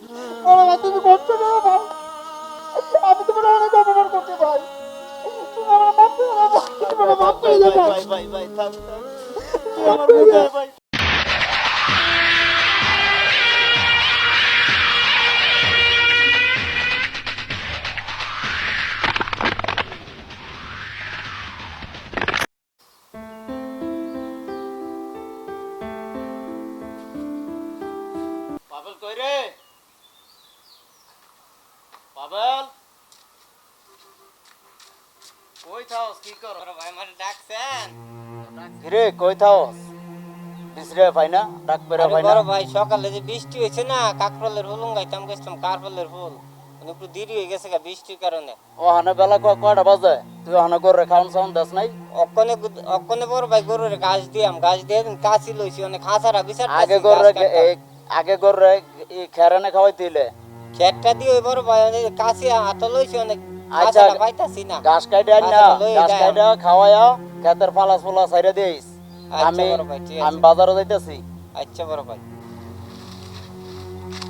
বড় ভাই তুমি করছো না ভাই, আমি তোমার অনেক অপমান করছি ভাই, তুমি আমার মাফ করে দাও ভাই, তুমি আমার মাফ করে দাও ভাই। ভাই থাক থাক, তুই মাফ আমার করে দাও। বুঝাই ভাই। পাবেল কই রে? পাবেল কই থাকস? কি কর? বড় ভাই আমার ডাকছেন? রে কই থাকস? বিছরে পাই না, ডাক বেরা আরে পাই না। বড় ভাই সকালে যে বৃষ্টি হয়েছে না, কাকরলের ফুল গাইতাম গেছিলাম, কারফলের ফুল একটু দেরি হয়ে গেছে বৃষ্টির কারণে। ও হানে বেলা কয়টা বাজে? তুই হানে করে খাওন সাউন দাস নাই? অক্ষণে অক্ষণে বড় ভাই গরুর ঘাস দিয়ে কাশি লইছি, অনেক খাঁচারা বিচার আগে করে খেরানে খাওয়াই দিলে। খেটটা দিয়ে ওই বড় ভাই কাশি হাত লইছি, অনেক আচ্ছা খাঁচারা পাইতাছি না। ঘাস কাইটে আন না, ঘাস কাইটে খাওয়ায়া খেতের পালাস পোলা সাইরা দিস। আচ্ছা আমি বড় ভাই, ঠিক আছে। আমি বাজারে যাইতাছি। আচ্ছা বড় ভাই।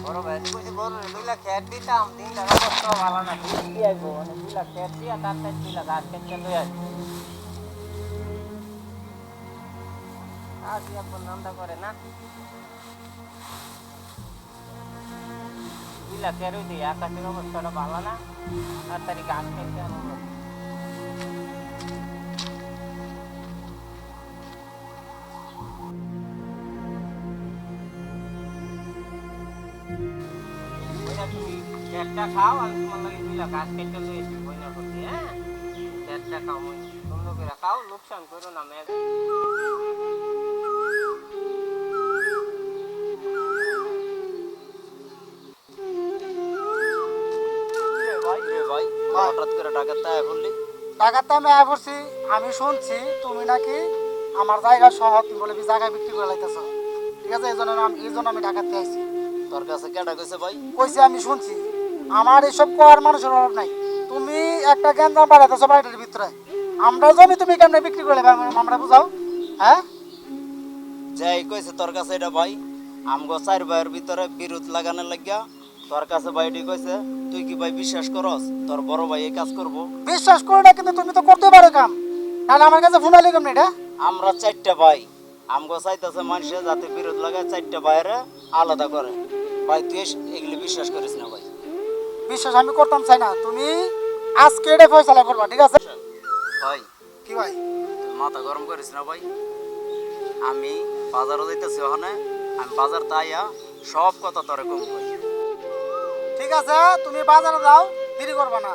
বড় ভাই কইছি গরুর দুইলা খেট দিতাম, দিনটা অবস্থা ভালো না, বৃষ্টি আইব, মানে দুইলা খেট দিয়া তারপর দুইলা ঘাস কেটে লই আসি। আসি এখন নামটা করে না, দুইলা খেরুই দিই, আকাশের অবস্থাটা ভালো না, তাড়াতাড়ি ঘাস কেটে আনবো। খেটটা খাও, আমি তোমার লাগে দুইলা ঘাস কেটে লই আসি, বইনা করছি। হ্যাঁ, খেটটা খাও, মই সুন্দর করে খাও, লোকসান করো না মেঘ। রে ভাই হঠাৎ করে ডাকাত আয়া বললি? ঢাকাতে আমি আয়া পড়ছি, আমি শুনছি তুমি নাকি আমার জায়গা সহ তুমি বলে জায়গায় বিক্রি করে লাইতেছো, ঠিক আছে? এই জন্য আমি ঢাকাতে আইছি। তোর কাছে কেডা কইছে ভাই? কইছি আমি শুনছি, আমার এসব করার মানুষের অভাব নাই। তুমি একটা গ্যাঞ্জাম বাড়াইতেছো বাড়িটার ভিতরে, আমরা জমি তুমি কেমনে বিক্রি করে আমরা বুঝাও, হ্যাঁ? যাই কইছে তোর কাছে এটা ভাই? আমগো চার ভাইয়ের ভিতরে বিরোধ লাগানোর লাগিয়া তোর কাছে ভাইটি কইছে। তুই কি ভাই বিশ্বাস করস তোর বড় ভাই এই কাজ করব? বিশ্বাস করো না, কিন্তু তুমি তো করতে পারো কাম, তাহলে আমার কাছে ফোন আইলে কেমনে এটা? আমরা চারটা ভাই, আমগো চাইতেছে মানুষে যাতে বিরোধ লাগায় চারটা ভাইয়ের আলাদা করে। ভাই তুই এগুলি বিশ্বাস করিস না ভাই। বিশ্বাস আমি করতাম চাই না, তুমি আজকে এটা ফয়সালা করবা, ঠিক আছে? ভাই কি ভাই? তুই মাথা গরম করিস না ভাই। আমি বাজারও যাইতেছি, ওখানে আমি বাজার তাইয়া সব কথা তোরে কম ভাই। ঠিক আছে, তুমি বাজারে যাও, দেরি করবা না,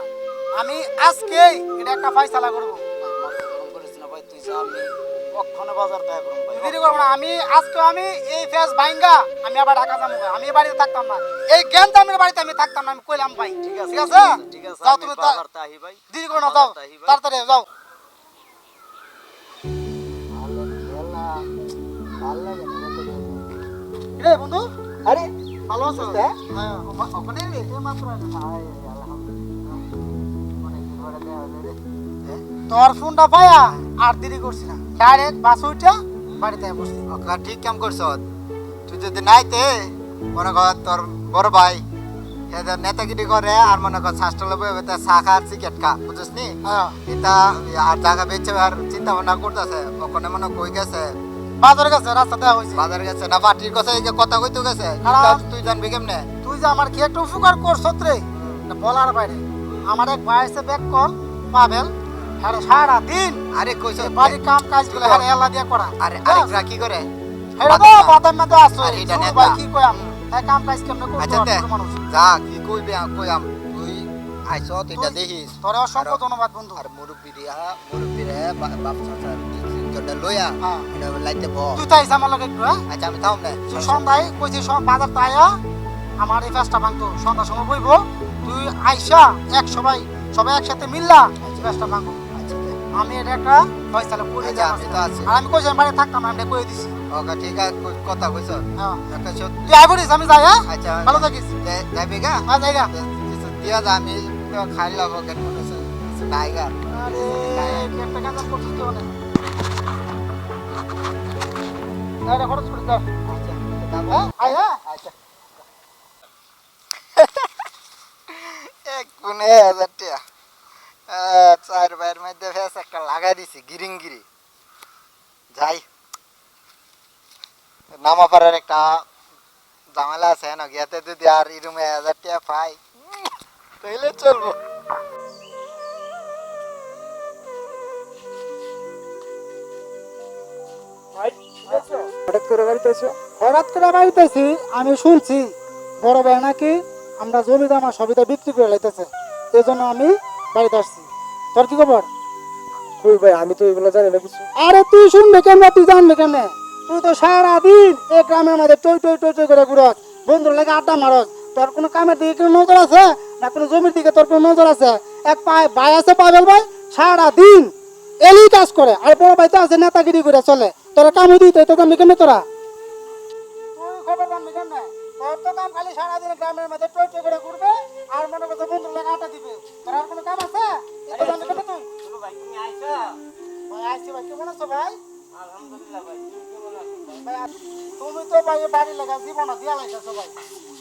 আমি আজকেই এটা একটা ফয়সালা করবো। মাথা গরম করিস না ভাই, তুই যা, আমি কখনো বাজার তাই করুম ভাই। দেরি করবো না, আমি আজকে আমি এই ফেস ভাইঙ্গা আমি আবার ঢাকা যাবো, আমি এই বাড়িতে থাকতাম না, এই জ্ঞানদামের বাড়িতে আমি থাকতাম না, আমি কইলাম ভাই। ঠিক আছে ঠিক আছে, ঠিক আছে, যাও আমি তুমি বাজার তাই ভাই। দেরি করো না, যাও বাজার তাই ভাই। তাড়াতাড়ি যাও। রে বন্ধু, আরে ভালো আছো? হ্যাঁ। হ্যাঁ, ওখানে রে তুই মাত্র তোর ফোনটা পায়া আর দেরি করছি না, ডাইরেক্ট বাস উঠা বাড়িতে বসছি। ঠিক কাম করছ। তুই যদি নাইতে মনে কর তোর বড় ভাই এদের নেতাগিরি করে আর মনে কর শ্বাসটা লবে চা খা আর সিগারেট খা, বুঝছিস নি? হ্যাঁ, এটা আর জায়গা বেচে আর চিন্তা ভাবনা করতেছে, ওখানে মনে কই গেছে বাজারে গেছে, রাস্তা দেওয়া হয়েছে। বাজার গেছে না পার্টির কথা এই যে কথা কইতে গেছে, খারাপ। তুই জানবি কেমনে? তুই যে আমার কি একটা উপকার করছ রে, এটা বলার বাইরে। আমার এক ভাই আছে ব্যাক কল পাবেল, হ্যাঁ সারা দিন আরে কইছ বাড়ির কাম কাজ গুলো হ্যাঁ এলা দিয়া করা। আরে আরেকরা কি করে? এটা তো বাদাম মধ্যে আসছো, আরে এটা শুনো নেতা। ভাই কি কইয়াম, তাই কাম কাজ কেমনে আচ্ছা করছো দে, মানুষ। যা কি কইবি কইয়াম, তুই আইছ এটা দেখিস। তোরে অসংখ্য ধন্যবাদ বন্ধু। আর মুরব্বীরা বাপ চাচার তিনজনটা লইয়া হ্যাঁ। এটা লাইতে ব। তুই তাই আমার লগে একটু, হ্যাঁ আচ্ছা আমি থাম না। তুই সন্ধ্যায় কইছি বাজার তাইয়া আমার এই ফেসটা ভাঙতো, সন্ধ্যার সময় বইব, তুই আইসা সবাই একসাথে মিললা ফেসটা ভাঙবো। আচ্ছা দে। আমি এটা একটা ফয়সালা করে আচ্ছা, দিলাম। আমি তো আছি। আর আমি কইছি আমি বাড়ি থাকতাম না, আমি এটা কই দিছি। ওকে ঠিক আছে, কথা কইছ। হ্যাঁ, একটা সত্যি। তুই আই পড়িস, আমি যাই, হ্যাঁ আচ্ছা ভালো থাকিস। যাবি গা? হ্যাঁ যাইগা। কিছু দিয়া যা, আমি তো খাই লব কেন মনে হচ্ছে কিছু নাই গা। আরে একটা কাজ করছিস তো অনেক। খরচ করে দাও। আচ্ছা যাবো। হ্যাঁ আই, হ্যাঁ আচ্ছা কোনে 1000 টাকা 4 ভাইয়ের মধ্যে ফেস একটা লাগাই দিছি গিরিঙ্গিরি যাই নামা পাড়ার একটা ঝামেলা আছে না গিয়াতে যদি আর এই রুমে 1000 টাকা পাই তাইলে চলবো হঠাৎ করে বাড়িতে এসো? হঠাৎ করে বাড়িতে আছি, আমি শুনছি বড় ভাই নাকি আমরা জমি জমা সবিতা বিক্রি করে লাইতেছে, এই জন্য আমি বাড়িতে আসছি। তোর কি খবর? কই ভাই আমি তো এগুলো জানি না কিছু। আরে তুই শুনবে কেমনে, তুই জানবে কেমনে? তুই তো সারাদিন এই গ্রামের মধ্যে টই টই টই টই করে ঘুরস, বন্ধুর লাগে আড্ডা মারস। তোর কোনো কামের দিকে কোনো নজর আছে না? কোনো জমির দিকে তোর কোনো নজর আছে? এক ভাই আছে পাগল ভাই, সারাদিন এলি কাজ করে, আর বড় ভাই তো আছে নেতাগিরি করে চলে। তোরা কামে দিতে তো জানবি কেমনে তোরা? তুই খবর জানবি কেমনে? তোর তো কাম খালি সারাদিন গ্রামের মধ্যে টই টই করে ঘুরবে আর মনে করছে বন্ধুর লাগে আড্ডা দিবে। তোর আর কোনো কাম আছে? এটা জানবি কেমনে তুই? শুনো ভাই তুমি আইছো? ভাই আসছি ভাই, কেমন আছো ভাই? আলহামদুলিল্লাহ ভাই, তুমি কেমন আছো ভাই? ভাই, তুমি তো ভাই এই বাড়ির লেখা জীবন দিয়া লাইতেছো ভাই।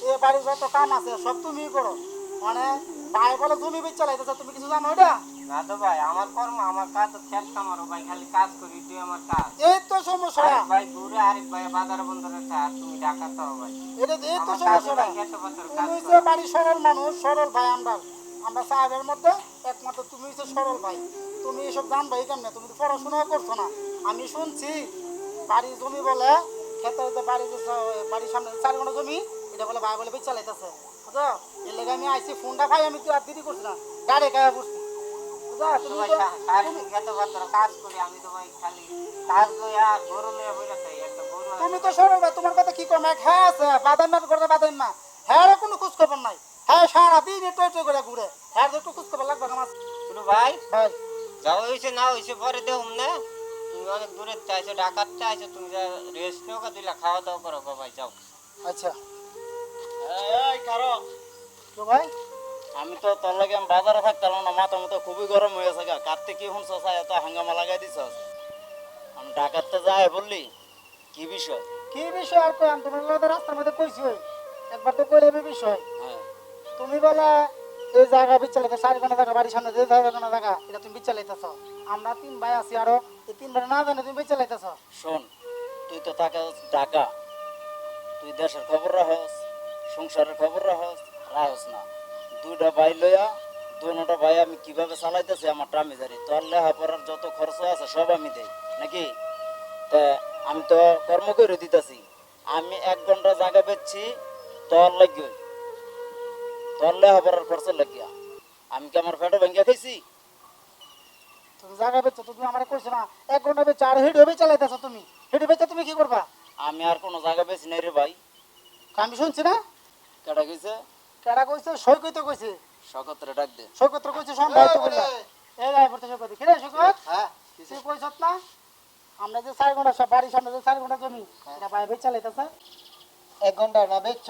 এই বাড়ির যত কাম আছে সব তুমিই করো, মানে ভাই বলে জমি বেচা লাইতেছো, তুমি কিছু জানো এটা? না তো ভাই, আমার কর্ম আমার কাজ তো খেত কামারো ভাই, খালি কাজ করি তুই আমার কাজ। এই তো সমস্যা, আরেক ভাই ঘুরে আরেক ভাই বাজার বন্দরে চার তুমি ঢাকা তো ভাই। এটা এই তো আমার কাজ সমস্যা। ভাই খেতে পাত্র কাজ তুমি করি। যে বাড়ির সরল মানুষ, সরল ভাই, আমরা সাহেবের মধ্যে একমাত্র তুমি হচ্ছে সরল ভাই। তুমি এসব জানবাই কেমনে? তুমি তো পড়াশোনা করছো না। আমি শুনছি বাড়ির জমি বলে খেতে বাড়ির সামনে 4 ঘন্টা জমি, এটা বলে ভাই বলে বেচা লাইতেছে, বুঝছো? এর লেগে আমি আইসি ফোনটা ভাই, আমি তো আর দেরি করছি না, গাড়ি গায়ে বসছি, বুঝছো? তো ভাই সারাদিন খেতে পাত্র কাজ করি, আমি তো ভাই খালি কাজ লইয়া গরু লইয়া বইরা থাকি, একটা গরু আছে। তুমি তো সরল ভাই, তোমার কথা কি কম? এক হ্যাঁ আছে বাদাম না করে বাদাম না, হ্যাঁ কোনো খোঁজ খবর নাই। হ্যাঁ সারাদিন টই টই করে ঘুরে, হ্যাঁ একটু খোঁজ খবর লাগবে আমার শুনো ভাই, ভাই। যাও হয়েছে না হয়েছে পরে দেখুন না, তুমি অনেক দূরে চাইছো, ঢাকার চাইছো, তুমি যা রেস্ট নেও, দিলা খাওয়া দাওয়া করো গো ভাই, যাও। আচ্ছা এই কারো তো ভাই, আমি তো তোর লাগে আমি বাজারে থাকতাম না, মাথা মতো খুবই গরম হয়ে গেছে গা। কাটতে কি শুনছ এত হাঙ্গামা লাগাই দিছস? আমি ঢাকাতে যাই বললি কি বিষয়? কি বিষয় আর কই? তোমার লগে রাস্তার মধ্যে কইছি, একবার তো কইলে এই বিষয়। হ্যাঁ তুমি বলে এই জায়গা বিচ্ছালিত 4 ঘন্টা জায়গা, বাড়ির সামনে যে জায়গা জায়গা এটা তুমি বিচ্ছালিতেছ। আমরা 3 ভাই আছি, আরো এই 3 ভাই না জানে তুমি বিচ্ছালিতেছ। শোন, তুই তো থাকা ঢাকা, তুই দেশের খবর রাখস, সংসারের খবর রাখস না। 2টা ভাই লইয়া 2টা ভাই আমি কিভাবে চালাইতেছি আমার টামি জারি। তোর লেখাপড়ার যত খরচ আছে সব আমি দেই নাকি? তা আমি তো কর্ম করে দিতেছি, আমি 1 ঘন্টা জায়গা বেচছি তোর লাগিয়ে, তোর লেখাপড়ার খরচ লাগিয়া। আমি কি আমার পেটে ভেঙে খাইছি? তুমি জায়গা বেচছো, তুমি আমার কইছো না 1 ঘন্টা বেচে আর হেডে বিচ্ছালিতেছ। তুমি হেডে বেচে তুমি কি করবা? আমি আর কোনো জায়গা বেচি নাই রে ভাই। আমি শুনছি না, কেটা কইছে? কেডা কইছে? সই কইতে কইছে, সকত্রে ডাক দে। সৈকত কইছে, সম্ভব তো বললা। এই ভাই পড়তে সৈকত, কি রে সৈকত? হ্যাঁ তুই কইছত না আমরা যে 4 ঘন্টা সব বাড়ির সামনে যে 4 ঘন্টা জমি এটা ভাই বিচ্ছালিতেছে। 1 ঘন্টা না বেচছ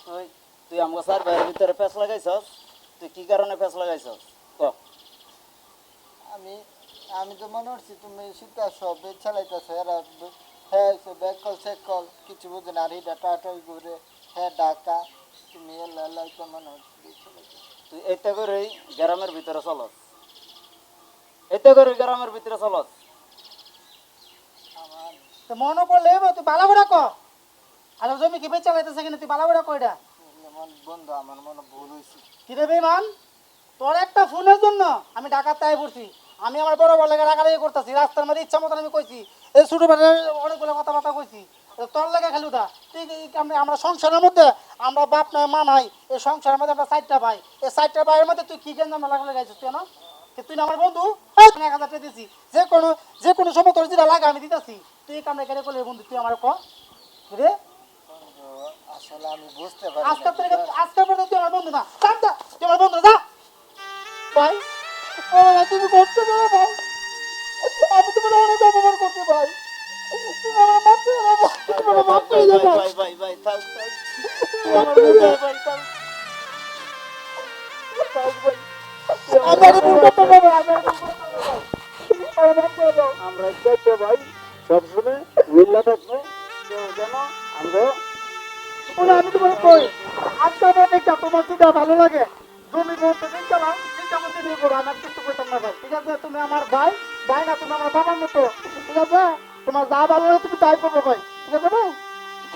তুই তুই আমাকে 4 ভাইয়ের ভিতরে পেঁচ লাগাইছস? তুই কি কারণে পেঁচ লাগাইছস ক? আমি আমি তো মনে করছি তুমি শীতা সব বেচ চালাইতেছো, এরা হ্যাঁ ব্যাক কল চেক কল কিছু বুঝে না, আর এটা টাটাই ঘুরে হ্যাঁ ঢাকা, তুমি এলাই তো মনে হচ্ছে বেচ চালাইতেছো। তুই এতে করেই গ্রামের ভিতরে চলস, এতে করে গ্রামের ভিতরে চলস। আমার তো মনে পড়লে তুই বালা বড়া ক, আর জমি কি বিচ্ছালিতেছে কিনা তুই বালা বড়া কইডা? আমার বন্ধু আমার মনে ভুল হয়েছে। কি রে বেমান, তোর একটা ফোনের জন্য আমি ঢাকার তাই পড়ছি। আমি আমার বড় বড় লেগে রাগারাগি করতেছি, রাস্তার মধ্যে ইচ্ছা মতন আমি কইছি, এই ছোট বেটার অনেকগুলো কথাবার্তা কইছি। তোর লেগে খালি উঠা তুই আমরা সংসারের মধ্যে আমরা বাপ নাই মা নাই, এই সংসারের মধ্যে আমরা 4টা ভাই, এই 4টা ভাইয়ের মধ্যে তুই কি গেঞ্জাম লাগলে গাইছিস তুই না? তুই না আমার বন্ধু, 1000 টাকা দিছি, যে কোনো সময় তোর যেটা লাগে আমি দিতেছি। তুই এই কামড়ে কেটে করলে বন্ধু, তুই আমার ক রে? বন্ধু আসলে আমি বুঝতে পারি আজকে পরে তুই আমার বন্ধু না, তুই আমার বন্ধু না ভাই। ও ভাই, তুমি করতে পারো ভাই, আমি তোমার অনেক অপমান করতে ভাই, তুমি আমার মাফ করে দাও ভাই, তুমি আমার মাফ করে দাও ভাই, ভাই ভাই ভাই থাক থাক। তুমি আমার ভুল দাও ভাই, থাক। থাক ভাই, আমি আর ভুল করতে পারবো না, আমি আর ভুল করতে পারবো না ভাই, আমার মাফ করে দাও। আমরা চাইতে ভাই সবসময় মিল্লা থাকবো, কেউ যেন আমরা ওরা আমি তোমার কই আজকে দেখটা তোমার যেটা ভালো লাগে জমি বলতে দেখতে না যেটা আমাকে দিয়ে করো আমার কিছু করতাম না ভাই ঠিক আছে তুমি আমার ভাই ভাই না তুমি আমার বাবার মতো ঠিক আছে তোমার যা ভালো লাগে তুমি তাই করবো ভাই ঠিক আছে ভাই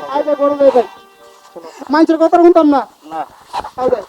আই ভাই বড় ভাই মানুষের কথা শুনতাম না না আই ভাই